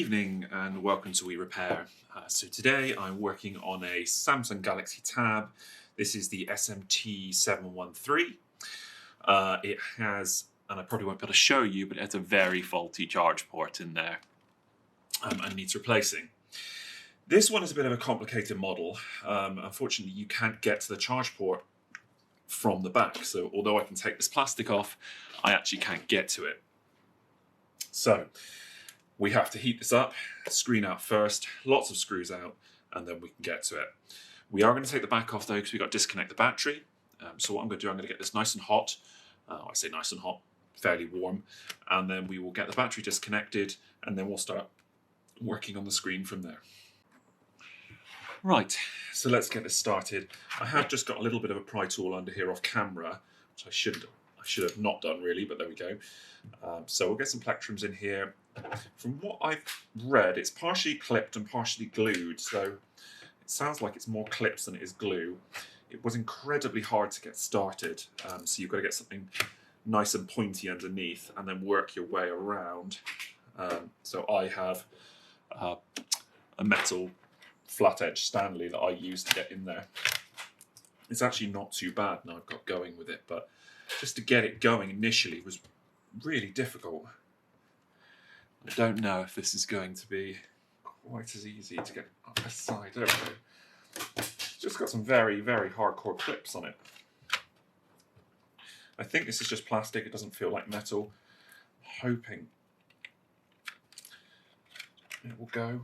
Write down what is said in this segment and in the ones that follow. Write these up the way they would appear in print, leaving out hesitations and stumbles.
evening and welcome to We Repair. So today I'm working on a Samsung Galaxy Tab. This is the SM-T713. It has, and I probably won't be able to show you, but it has a very faulty charge port in there and needs replacing. This one is a bit of a complicated model. Unfortunately, you can't get to the charge port from the back. So although I can take this plastic off, I actually can't get to it. So we have to heat this up, screen out first, lots of screws out, and then we can get to it. We are going to take the back off though, because we've got to disconnect the battery. So what I'm going to do, I'm going to get this nice and hot. I say nice and hot, fairly warm. And then we will get the battery disconnected, and then we'll start working on the screen from there. Right, so let's get this started. I have just got a little bit of a pry tool under here off camera, which I should have not done really, but there we go. So we'll get some plectrums in here. From what I've read, it's partially clipped and partially glued, so it sounds like it's more clips than it is glue. It was incredibly hard to get started, so you've got to get something nice and pointy underneath and then work your way around. So I have a metal flat edge Stanley that I use to get in there. It's actually not too bad now I've got going with it, but just to get it going initially was really difficult. I don't know if this is going to be quite as easy to get up this side. There we go. It's just got some very, very hardcore clips on it. I think this is just plastic, it doesn't feel like metal. I'm hoping it will go.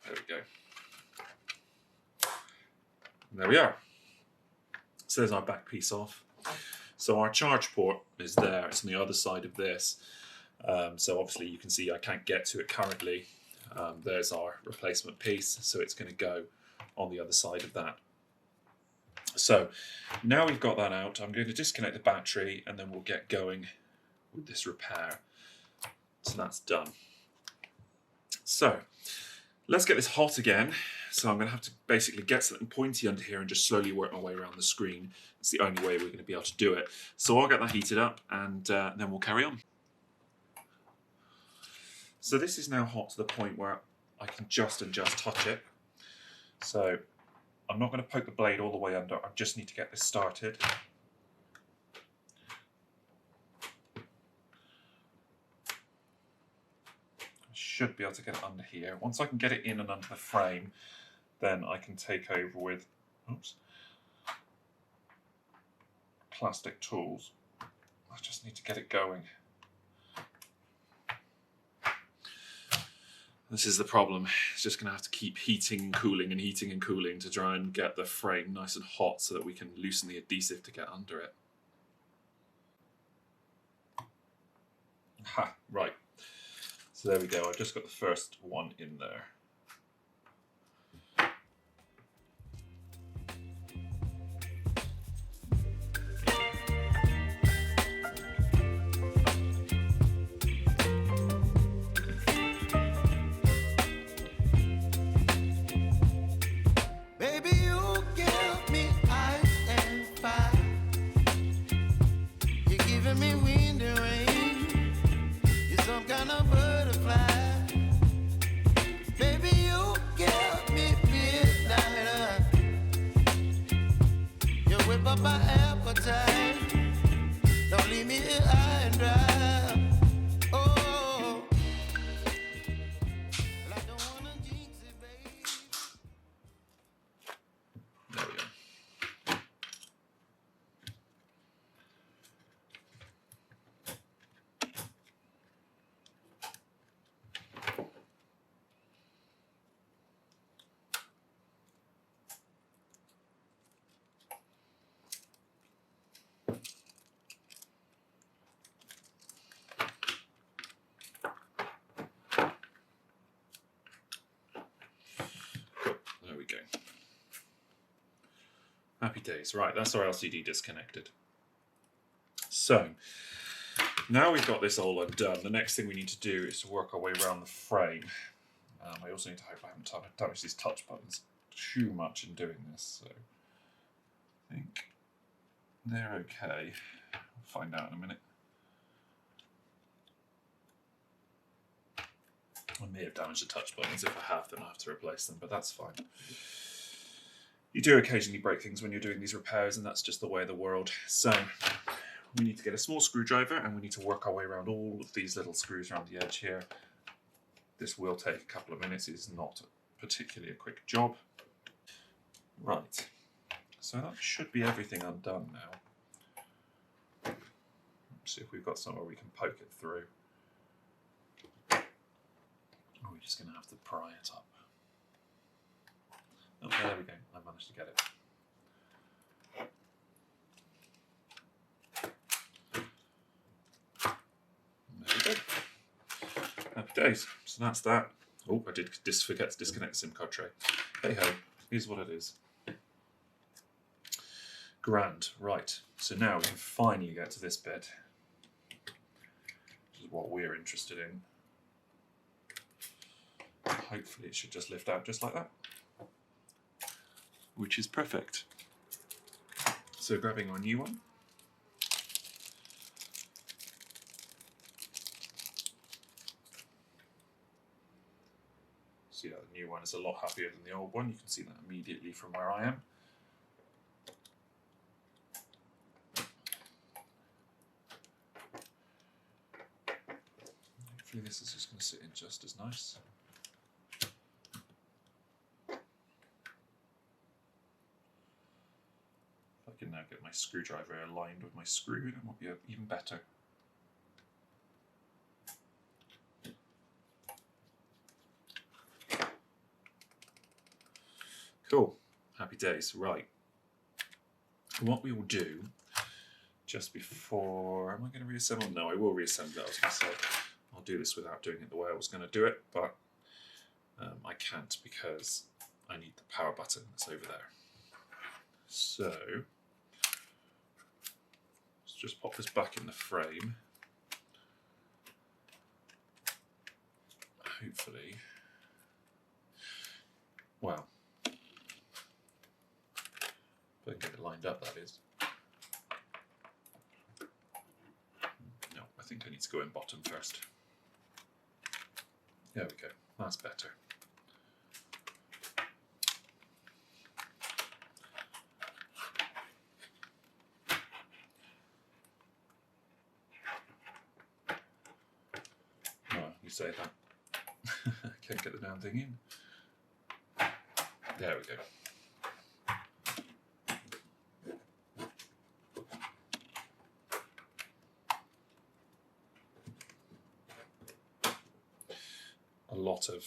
There we go. And there we are. So there's our back piece off. So our charge port is there, it's on the other side of this. So obviously you can see I can't get to it currently. There's our replacement piece, so it's going to go on the other side of that. So now we've got that out, I'm going to disconnect the battery and then we'll get going with this repair. So that's done. So let's get this hot again. So I'm going to have to basically get something pointy under here and just slowly work my way around the screen. It's the only way we're going to be able to do it. So I'll get that heated up and then we'll carry on. So this is now hot to the point where I can just touch it. So I'm not going to poke the blade all the way under, I just need to get this started. Should be able to get it under here. Once I can get it in and under the frame, then I can take over with plastic tools. I just need to get it going. This is the problem. It's just going to have to keep heating and cooling and heating and cooling to try and get the frame nice and hot so that we can loosen the adhesive to get under it. Ha, right. So there we go, I've just got the first one in there. Baby, you give me ice and fire. You're giving me wind and rain. You're some kind of butterfly. Baby, you give me midnight. You whip up my appetite. Don't leave me here high and dry. Oh, I don't wanna jinx it, baby. There we go. There we go. Happy days. Right, that's our LCD disconnected. So now we've got this all undone, the next thing we need to do is to work our way around the frame. I also need to hope I haven't damaged these touch buttons too much in doing this. So I think they're okay. We'll find out in a minute. I may have damaged the touch buttons. If I have, then I have to replace them, but that's fine. You do occasionally break things when you're doing these repairs, and that's just the way of the world. So we need to get a small screwdriver, and we need to work our way around all of these little screws around the edge here. This will take a couple of minutes. It's not particularly a quick job. Right, so that should be everything undone now. Let's see if we've got somewhere we can poke it through. Oh, we're just going to have to pry it up. Oh, there we go. I managed to get it. There we go. Happy days. So that's that. Oh, I did forget to disconnect the SIM card tray. Hey ho, here's what it is. Grand. Right. So now we can finally get to this bit, which is what we're interested in. Hopefully it should just lift out just like that, which is perfect. So grabbing our new one. So yeah, the new one is a lot happier than the old one. You can see that immediately from where I am. Hopefully this is just going to sit in just as nice. I can now get my screwdriver aligned with my screw, and it will be even better. Cool, happy days. Right, what we will do just before, am I going to reassemble? No, I will reassemble it. I was going to say, I'll do this without doing it the way I was going to do it, but I can't because I need the power button that's over there. So let's just pop this back in the frame. Hopefully, well, if I can get it lined up, that is. No, I think I need to go in bottom first. There we go, that's better. You say that. Can't get the damn thing in. There we go. A lot of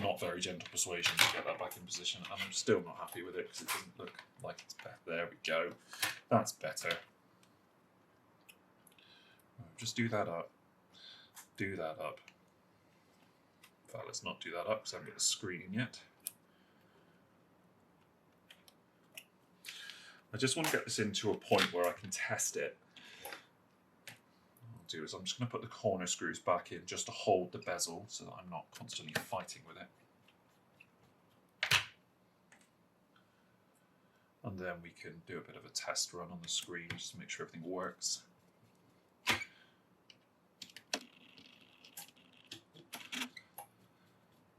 not very gentle persuasion to get that back in position, and I'm still not happy with it because it doesn't look like it's better. There we go. That's better. Just do that up. Do that up. In fact, let's not do that up because I haven't got the screen in yet. I just want to get this into a point where I can test it. What I'll do is I'm just going to put the corner screws back in just to hold the bezel so that I'm not constantly fighting with it. And then we can do a bit of a test run on the screen just to make sure everything works.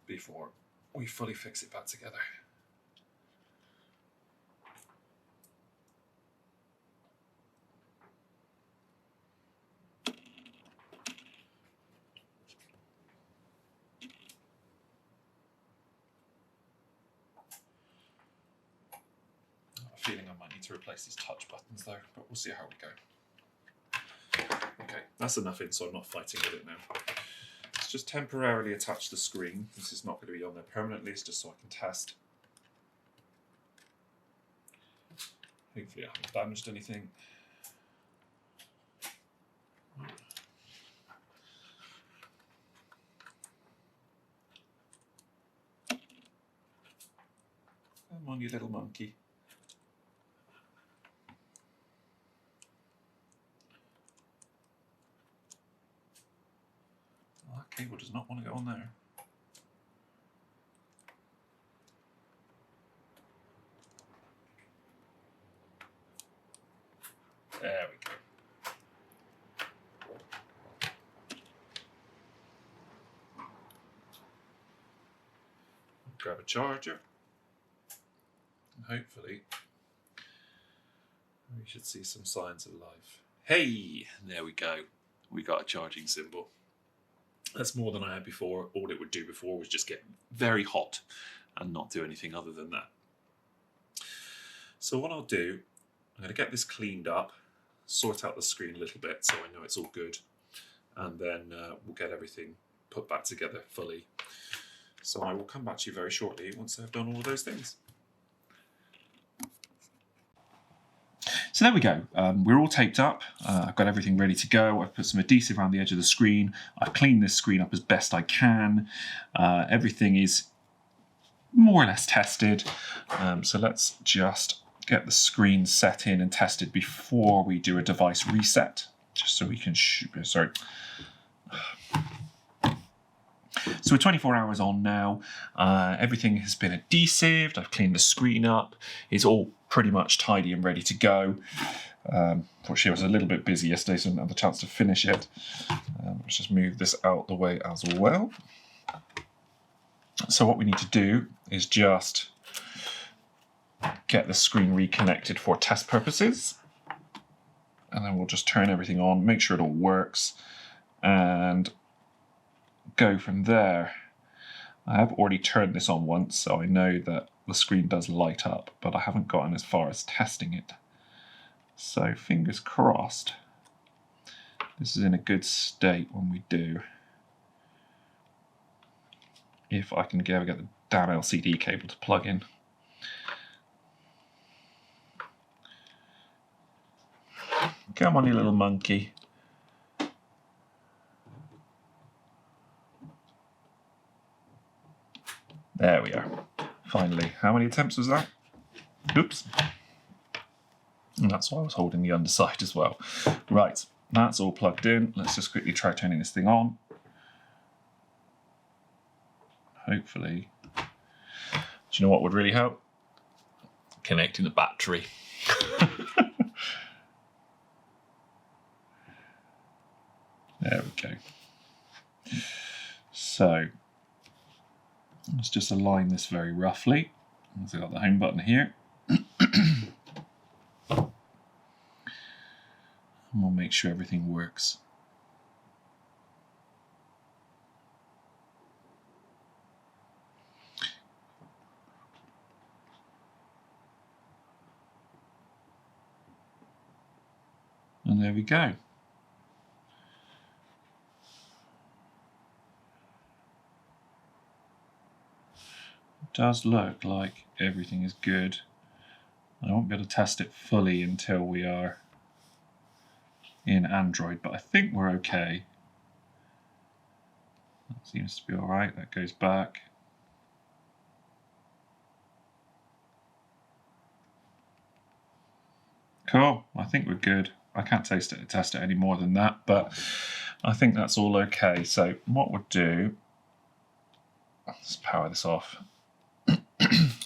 Before we fully fix it back together. I have a feeling I might need to replace these touch buttons though, but we'll see how we go. Okay, that's enough in, so I'm not fighting with it now. Just temporarily attach the screen. This is not going to be on there permanently, it's just so I can test. Hopefully I haven't damaged anything. Come on, you little monkey. That cable does not want to go on there. There we go. grab a charger. Hopefully we should see some signs of life. Hey, there we go. We got a charging symbol. That's more than I had before. All it would do before was just get very hot and not do anything other than that. So what I'll do, I'm going to get this cleaned up, sort out the screen a little bit so I know it's all good, and then we'll get everything put back together fully. So I will come back to you very shortly once I've done all of those things. So there we go. We're all taped up. I've got everything ready to go. I've put some adhesive around the edge of the screen. I've cleaned this screen up as best I can. Everything is more or less tested. So let's just get the screen set in and tested before we do a device reset, just so we can sorry. So we're 24 hours on now. Everything has been adhesived. I've cleaned the screen up. It's all pretty much tidy and ready to go. Unfortunately, I was a little bit busy yesterday, so I didn't have the chance to finish it. Let's just move this out the way as well. So what we need to do is just get the screen reconnected for test purposes. And then we'll just turn everything on, make sure it all works, and go from there. I have already turned this on once, so I know that the screen does light up, but I haven't gotten as far as testing it. So fingers crossed this is in a good state when we do. If I can ever get the damn LCD cable to plug in. Come on, you little monkey. There we are. Finally. How many attempts was that? Oops. And that's why I was holding the underside as well. Right, that's all plugged in. Let's just quickly try turning this thing on. Hopefully. Do you know what would really help? Connecting the battery. There we go. So let's just align this very roughly. So I've got the home button here. And we'll make sure everything works. And there we go. It does look like everything is good. I won't be able to test it fully until we are in Android, but I think we're okay. That seems to be all right. That goes back. Cool. I think we're good. I can't test it any more than that, but I think that's all okay. So what we'll do, let's power this off.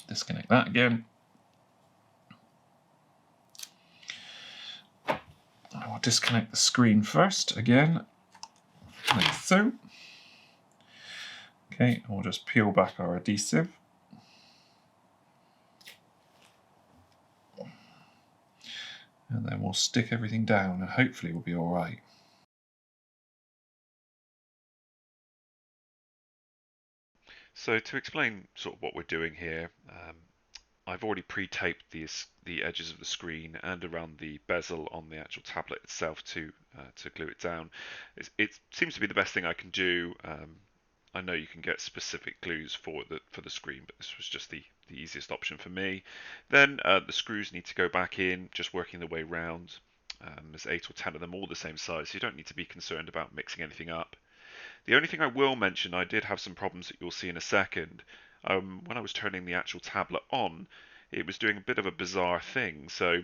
Disconnect that again. I'll disconnect the screen first again, like so. Okay, we'll just peel back our adhesive. And then we'll stick everything down and hopefully we'll be all right. So to explain sort of what we're doing here, I've already pre-taped the edges of the screen and around the bezel on the actual tablet itself to glue it down. It seems to be the best thing I can do. I know you can get specific glues for the screen, but this was just the easiest option for me. Then the screws need to go back in, just working the way round. There's 8 or 10 of them, all the same size, so you don't need to be concerned about mixing anything up. The only thing I will mention, I did have some problems that you'll see in a second. When I was turning the actual tablet on, it was doing a bit of a bizarre thing. So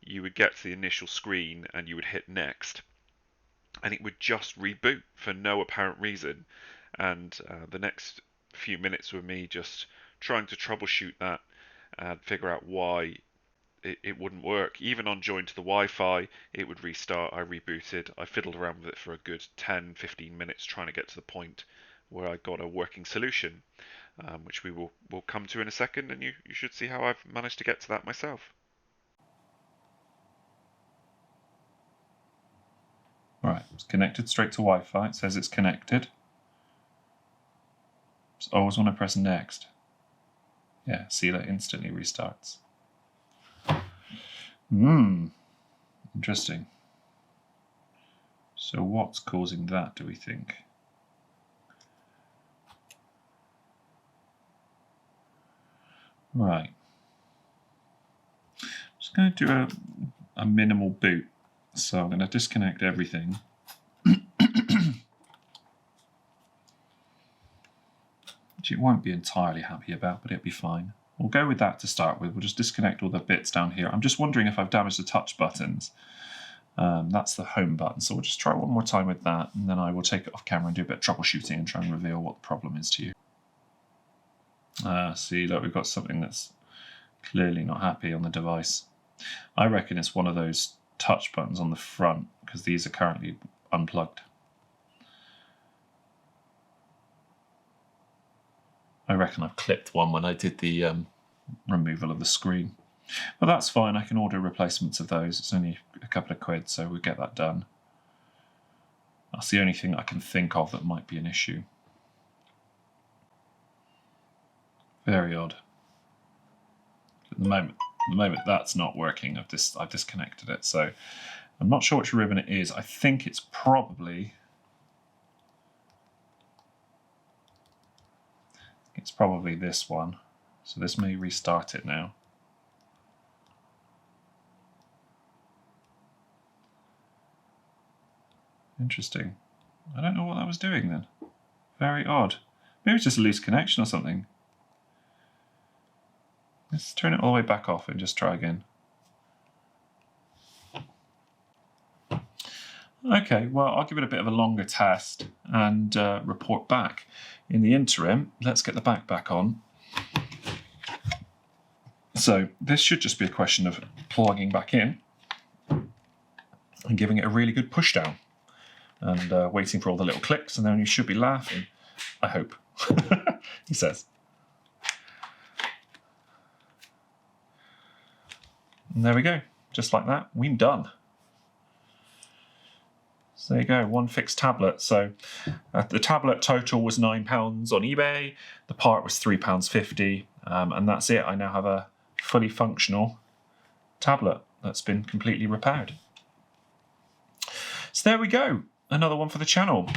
you would get to the initial screen and you would hit next, and it would just reboot for no apparent reason. And the next few minutes were me just trying to troubleshoot that and figure out why it wouldn't work. Even on join to the Wi-Fi, it would restart. I rebooted. I fiddled around with it for a good 10-15 minutes trying to get to the point where I got a working solution. which we'll come to in a second, and you should see how I've managed to get to that myself. Right, it's connected straight to Wi-Fi. It says it's connected. Just always want to press next. Yeah, see, that instantly restarts. Interesting. So what's causing that, do we think? Right. I'm just going to do a minimal boot. So I'm going to disconnect everything. Which it won't be entirely happy about, but it'll be fine. We'll go with that to start with. We'll just disconnect all the bits down here. I'm just wondering if I've damaged the touch buttons. That's the home button, so we'll just try one more time with that, and then I will take it off camera and do a bit of troubleshooting and try and reveal what the problem is to you. See, look, we've got something that's clearly not happy on the device. I reckon it's one of those touch buttons on the front, because these are currently unplugged. I reckon I've clipped one when I did the removal of the screen. But that's fine, I can order replacements of those. It's only a couple of quid, so we'll get that done. That's the only thing I can think of that might be an issue. Very odd. At the moment that's not working. I've disconnected it, so I'm not sure which ribbon it is. I think it's probably this one. So this may restart it now. Interesting. I don't know what that was doing then. Very odd. Maybe it's just a loose connection or something. Let's turn it all the way back off and just try again. Okay, well, I'll give it a bit of a longer test and report back. In the interim, let's get the back on. So this should just be a question of plugging back in and giving it a really good push down and waiting for all the little clicks, and then you should be laughing, I hope, he says. And there we go, just like that, we're done. So there you go, one fixed tablet. So the tablet total was £9 on eBay, the part was £3.50, and that's it. I now have a fully functional tablet that's been completely repaired. So there we go, another one for the channel.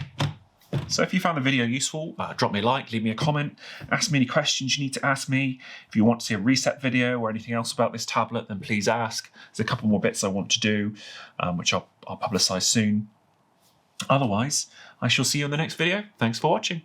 So if you found the video useful, drop me a like, leave me a comment, ask me any questions you need to ask me. If you want to see a reset video or anything else about this tablet, then please ask. There's a couple more bits I want to do, which I'll publicise soon. Otherwise, I shall see you in the next video. Thanks for watching.